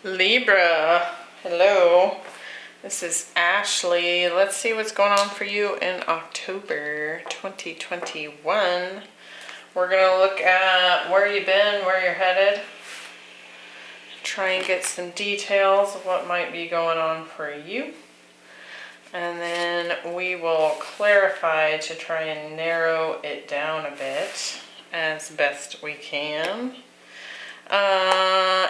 Libra, hello. This is Ashley. Let's see what's going on for you in October 2021. We're going to look at where you've been, where you're headed. Try and get some details of what might be going on for you. And then we will clarify to try and narrow it down a bit as best we can.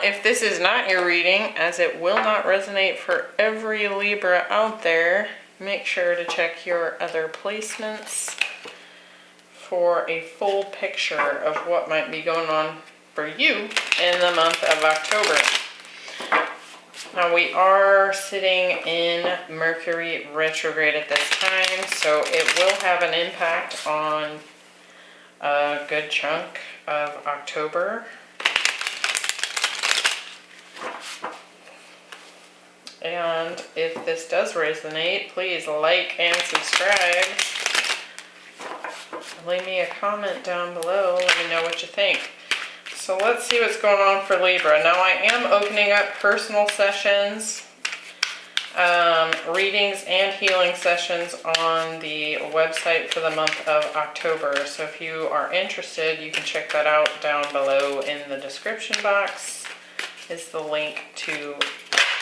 If this is not your reading, as it will not resonate for every Libra out there, make sure to check your other placements for a full picture of what might be going on for you in the month of October. Now we are sitting in Mercury retrograde at this time, so it will have an impact on a good chunk of October. And if this does resonate, please like and subscribe. Leave me a comment down below. Let me know what you think. So let's see what's going on for Libra. Now I am opening up personal sessions, readings and healing sessions on the website for the month of October. So if you are interested, you can check that out down below in the description box. Is the link to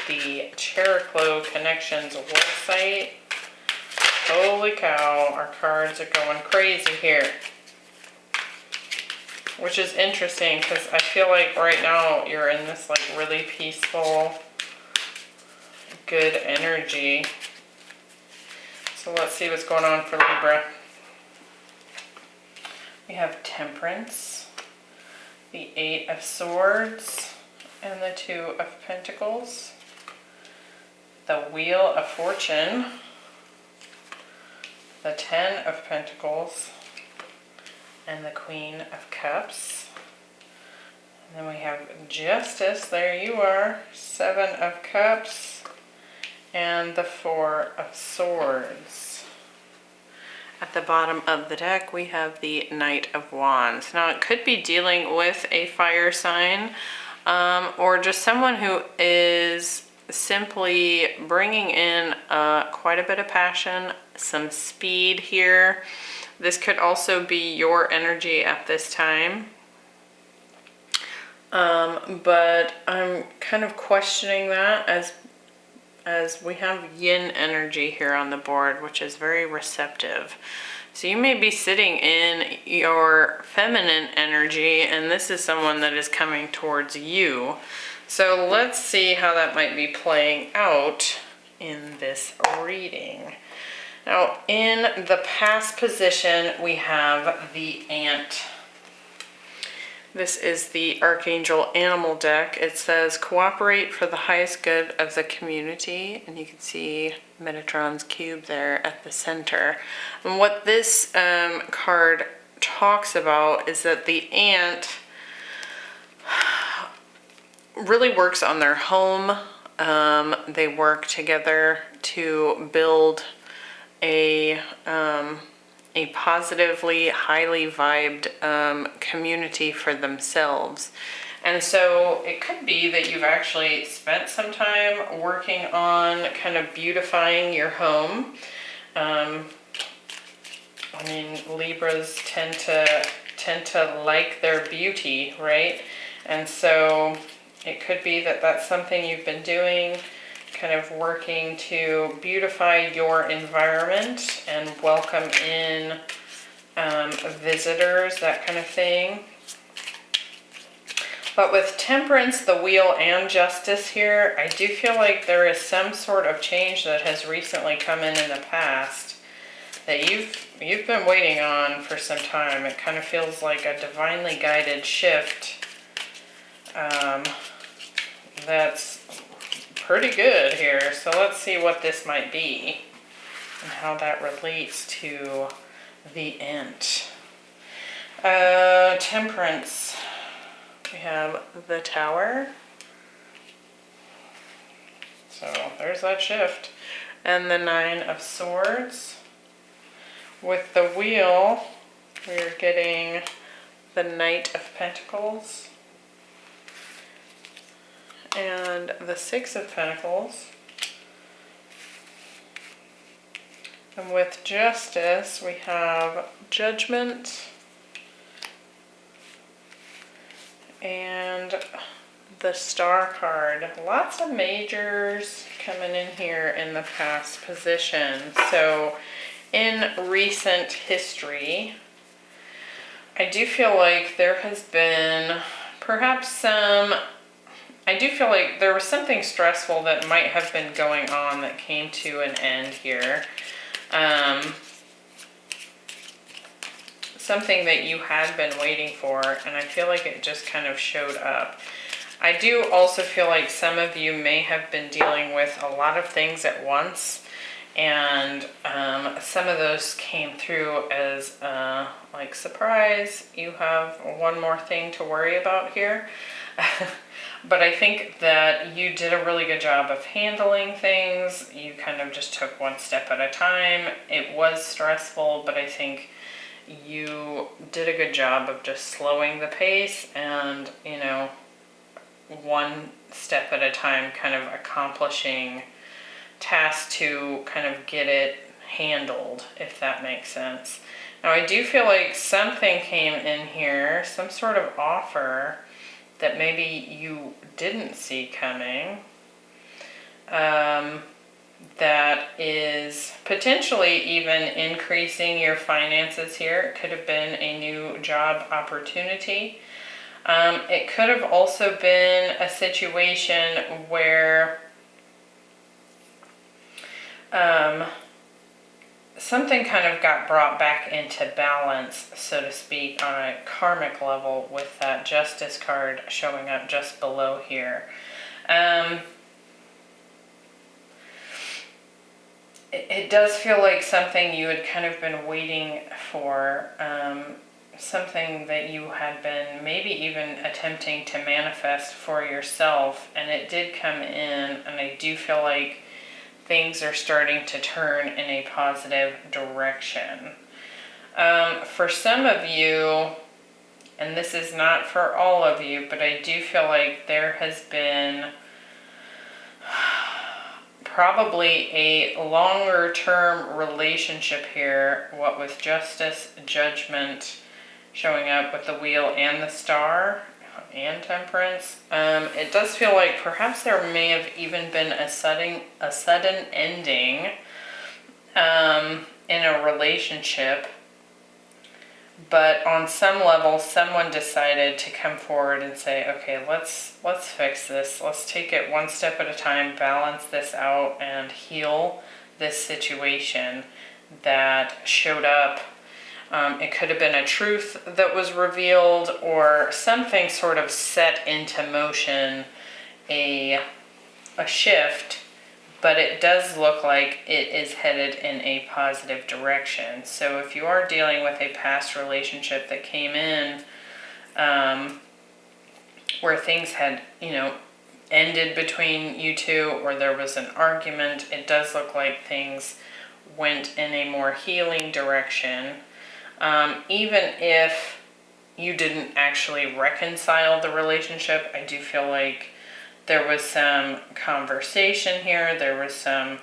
the Cheroklo Connections website. Holy cow, our cards are going crazy here. Which is interesting because I feel like right now you're in this like really peaceful, good energy. So let's see what's going on for Libra. We have Temperance, the Eight of Swords, and the Two of Pentacles. The Wheel of Fortune, the Ten of Pentacles, and the Queen of Cups. And then we have Justice, there you are, Seven of Cups, and the Four of Swords. At the bottom of the deck, we have the Knight of Wands. Now, it could be dealing with a fire sign, or just someone who is simply bringing in quite a bit of passion, some speed here. This could also be your energy at this time. But I'm kind of questioning that as we have yin energy here on the board, which is very receptive. So you may be sitting in your feminine energy, and this is someone that is coming towards you. So let's see how that might be playing out in this reading. Now, in the past position, we have the Ant. This is the Archangel Animal deck. It says, cooperate for the highest good of the community. And you can see Metatron's cube there at the center. And what this card talks about is that the ant really works on their home. They work together to build a positively, highly vibed community for themselves. And so it could be that you've actually spent some time working on kind of beautifying your home. I mean, Libras tend to like their beauty, right? And so it could be that that's something you've been doing, kind of working to beautify your environment and welcome in visitors, that kind of thing. But with Temperance, the Wheel, and Justice here, I do feel like there is some sort of change that has recently come in the past that you've been waiting on for some time. It kind of feels like a divinely guided shift. That's pretty good here. So let's see what this might be and how that relates to the Ant. Temperance. We have the Tower. So there's that shift. And the Nine of Swords. With the Wheel, we're getting the Knight of Pentacles and the Six of Pentacles. And with Justice, we have Judgment and the Star card. Lots of majors coming in here in the past position. So in recent history, I do feel like there has been perhaps I do feel like there was something stressful that might have been going on that came to an end here. Something that you had been waiting for, and I feel like it just kind of showed up. I do also feel like some of you may have been dealing with a lot of things at once, and some of those came through as like, surprise, you have one more thing to worry about here. But I think that you did a really good job of handling things. You kind of just took one step at a time. It was stressful, but I think you did a good job of just slowing the pace and, you know, one step at a time, kind of accomplishing tasks to kind of get it handled, if that makes sense. Now, I do feel like something came in here, some sort of offer that maybe you didn't see coming, that is potentially even increasing your finances here. It could have been a new job opportunity. It could have also been a situation where something kind of got brought back into balance, so to speak, on a karmic level, with that Justice card showing up just below here. It does feel like something you had kind of been waiting for, something that you had been maybe even attempting to manifest for yourself, and it did come in, and I do feel like things are starting to turn in a positive direction. For some of you, and this is not for all of you, but I do feel like there has been probably a longer term relationship here, what with Justice, Judgment showing up with the Wheel and the Star, and Temperance. It does feel like perhaps there may have even been a sudden ending in a relationship, but on some level someone decided to come forward and say, okay, let's fix this, let's take it one step at a time, balance this out, and heal this situation that showed up. It could have been a truth that was revealed, or something sort of set into motion a shift, but it does look like it is headed in a positive direction. So if you are dealing with a past relationship that came in where things had, you know, ended between you two, or there was an argument, it does look like things went in a more healing direction. Even if you didn't actually reconcile the relationship, I do feel like there was some conversation here, there was some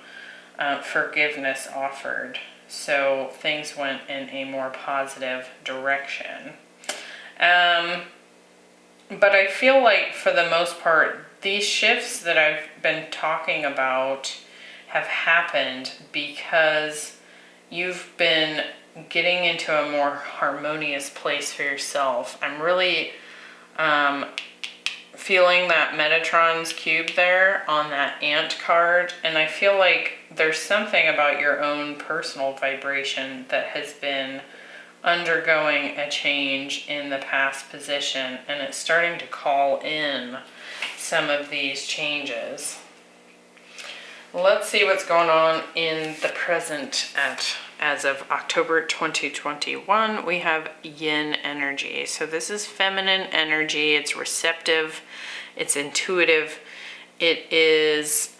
forgiveness offered. So things went in a more positive direction. But I feel like for the most part, these shifts that I've been talking about have happened because you've been getting into a more harmonious place for yourself. I'm really feeling that Metatron's cube there on that Ant card, and I feel like there's something about your own personal vibration that has been undergoing a change in the past position, and it's starting to call in some of these changes. Let's see what's going on in the present as of October 2021. We have yin energy. So this is feminine energy. It's receptive. It's intuitive. It is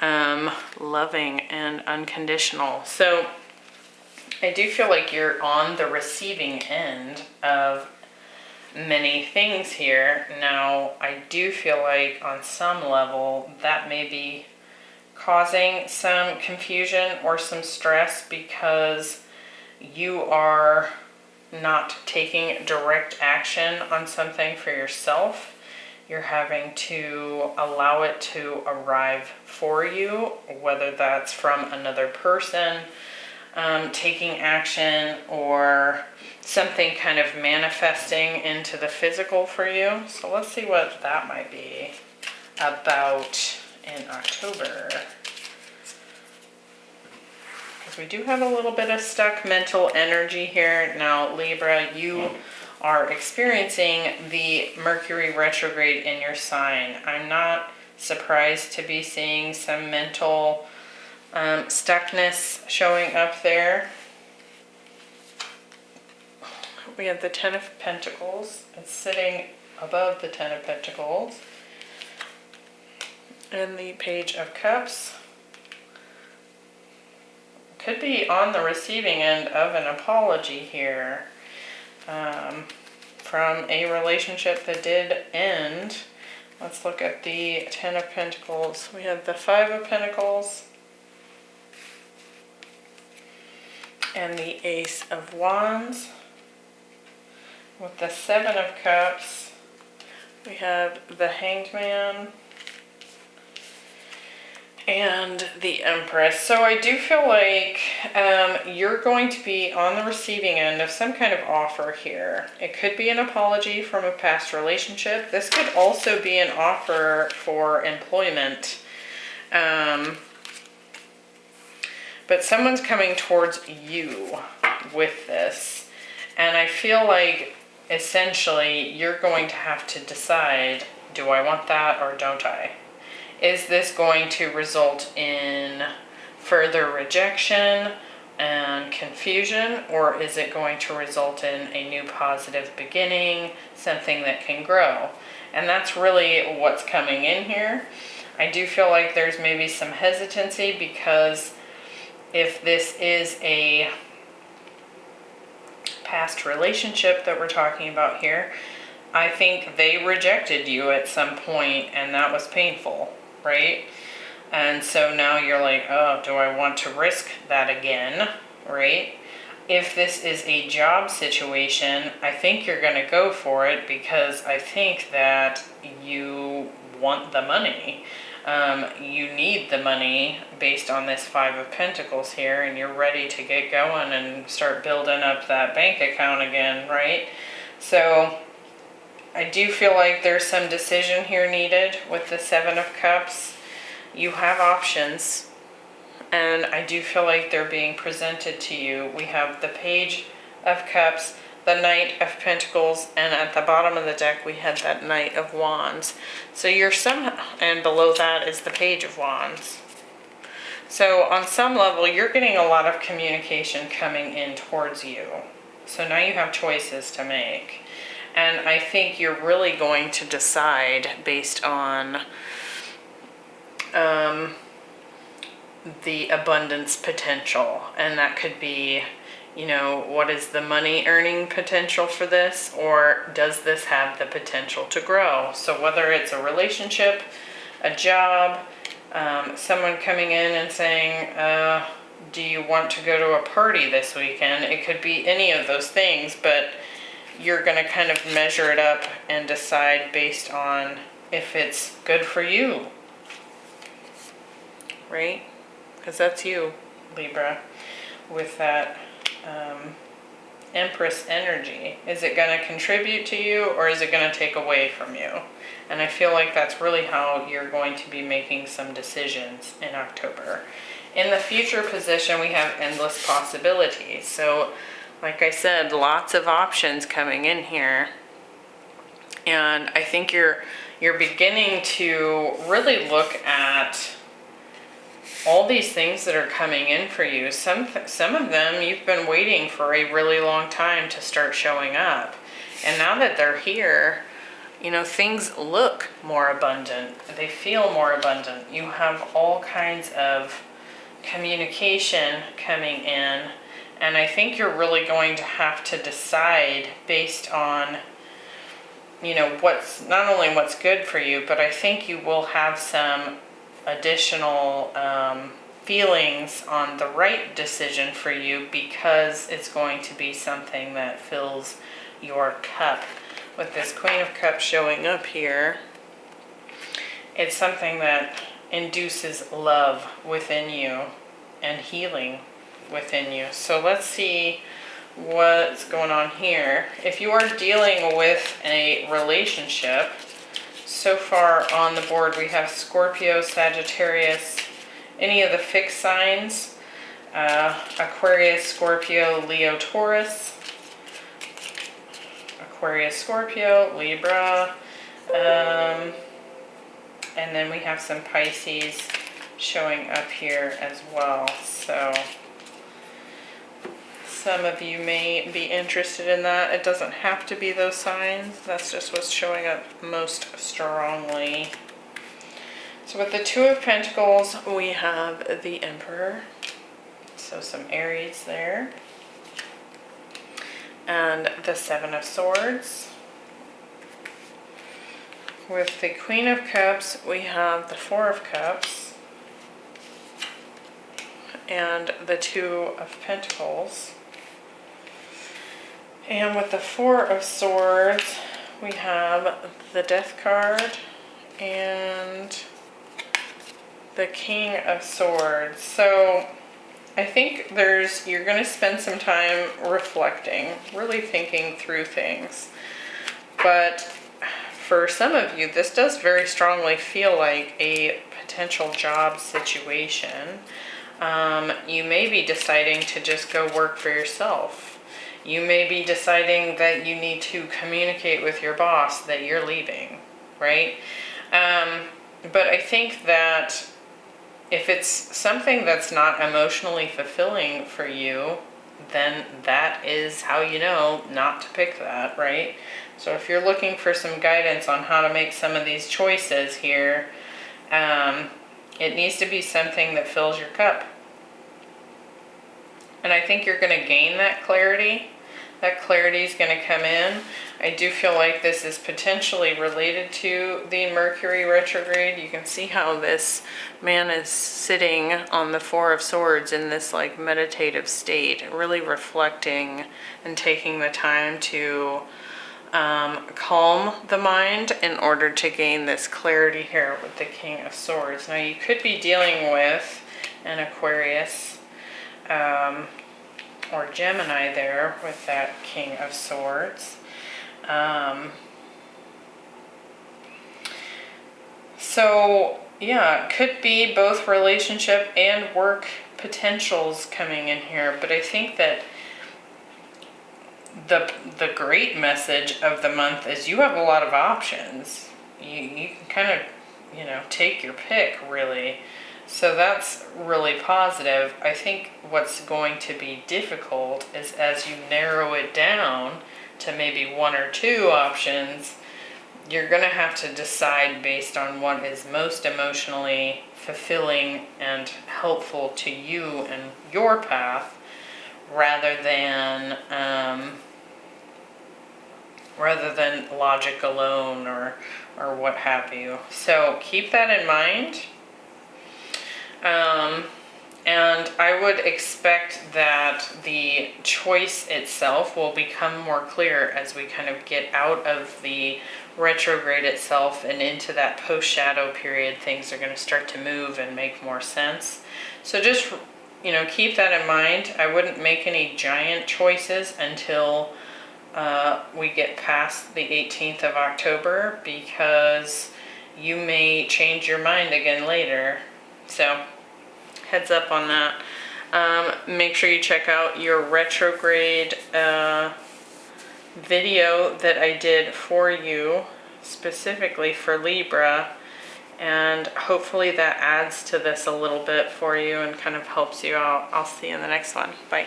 loving and unconditional. So I do feel like you're on the receiving end of many things here. Now, I do feel like on some level that may be causing some confusion or some stress because you are not taking direct action on something for yourself. You're having to allow it to arrive for you, whether that's from another person taking action or something kind of manifesting into the physical for you. So let's see what that might be about in October. Because we do have a little bit of stuck mental energy here. Now, Libra, you are experiencing the Mercury retrograde in your sign. I'm not surprised to be seeing some mental stuckness showing up there. We have the Ten of Pentacles. It's sitting above the Ten of Pentacles. And the Page of Cups. Could be on the receiving end of an apology here from a relationship that did end. Let's look at the Ten of Pentacles. We have the Five of Pentacles and the Ace of Wands. With the Seven of Cups, we have the Hanged Man and the Empress. So I do feel like you're going to be on the receiving end of some kind of offer here. It could be an apology from a past relationship. This could also be an offer for employment. But someone's coming towards you with this. And I feel like essentially you're going to have to decide, do I want that or don't I? Is this going to result in further rejection and confusion, or is it going to result in a new positive beginning, something that can grow? And that's really what's coming in here. I do feel like there's maybe some hesitancy because if this is a past relationship that we're talking about here, I think they rejected you at some point and that was painful, right? And so now you're like, oh, do I want to risk that again, right? If this is a job situation, I think you're going to go for it because I think that you want the money. You need the money based on this Five of Pentacles here, and you're ready to get going and start building up that bank account again, right? So I do feel like there's some decision here needed with the Seven of Cups. You have options, and I do feel like they're being presented to you. We have the Page of Cups, the Knight of Pentacles, and at the bottom of the deck we had that Knight of Wands. So you're and below that is the Page of Wands. So on some level you're getting a lot of communication coming in towards you. So now you have choices to make. And I think you're really going to decide based on the abundance potential. And that could be, you know, what is the money earning potential for this, or does this have the potential to grow? So whether it's a relationship, a job, someone coming in and saying, do you want to go to a party this weekend? It could be any of those things, but you're going to kind of measure it up and decide based on if it's good for you, right? Because that's you, Libra, with that Empress energy. Is it going to contribute to you, or is it going to take away from you? And I feel like that's really how you're going to be making some decisions in October. In the future position, we have endless possibilities. So, like I said, lots of options coming in here. And I think you're beginning to really look at all these things that are coming in for you. Some of them you've been waiting for a really long time to start showing up. And now that they're here, you know, things look more abundant. They feel more abundant. You have all kinds of communication coming in. And I think you're really going to have to decide based on you know, what's not only what's good for you, but I think you will have some additional feelings on the right decision for you, because it's going to be something that fills your cup. With this Queen of Cups showing up here, it's something that induces love within you and healing within you. So let's see what's going on here. If you are dealing with a relationship, so far on the board we have Scorpio, Sagittarius, any of the fixed signs, Aquarius, Scorpio, Leo, Taurus, Aquarius, Scorpio, Libra, and then we have some Pisces showing up here as well. So some of you may be interested in that. It doesn't have to be those signs. That's just what's showing up most strongly. So with the Two of Pentacles, we have the Emperor. So some Aries there. And the Seven of Swords. With the Queen of Cups, we have the Four of Cups. And the Two of Pentacles. And with the Four of Swords, we have the Death card and the King of Swords. So I think you're going to spend some time reflecting, really thinking through things. But for some of you, this does very strongly feel like a potential job situation. You may be deciding to just go work for yourself. You may be deciding that you need to communicate with your boss that you're leaving, right? But I think that if it's something that's not emotionally fulfilling for you, then that is how you know not to pick that, right? So if you're looking for some guidance on how to make some of these choices here, it needs to be something that fills your cup. And I think you're going to gain that clarity. That clarity is going to come in. I do feel like this is potentially related to the Mercury retrograde. You can see how this man is sitting on the Four of Swords in this like meditative state, really reflecting and taking the time to calm the mind in order to gain this clarity here with the King of Swords. Now you could be dealing with an Aquarius, or Gemini there with that King of Swords. So yeah, it could be both relationship and work potentials coming in here, but I think that the great message of the month is you have a lot of options. You can kind of, you know, take your pick really. So that's really positive. I think what's going to be difficult is as you narrow it down to maybe one or two options, you're going to have to decide based on what is most emotionally fulfilling and helpful to you and your path, rather than logic alone or what have you. So keep that in mind. And I would expect that the choice itself will become more clear as we kind of get out of the retrograde itself and into that post-shadow period. Things are going to start to move and make more sense. So just, you know, keep that in mind. I wouldn't make any giant choices until we get past the 18th of October, because you may change your mind again later. So heads up on that. Make sure you check out your retrograde video that I did for you, specifically for Libra, and hopefully that adds to this a little bit for you and kind of helps you out. I'll see you in the next one. Bye.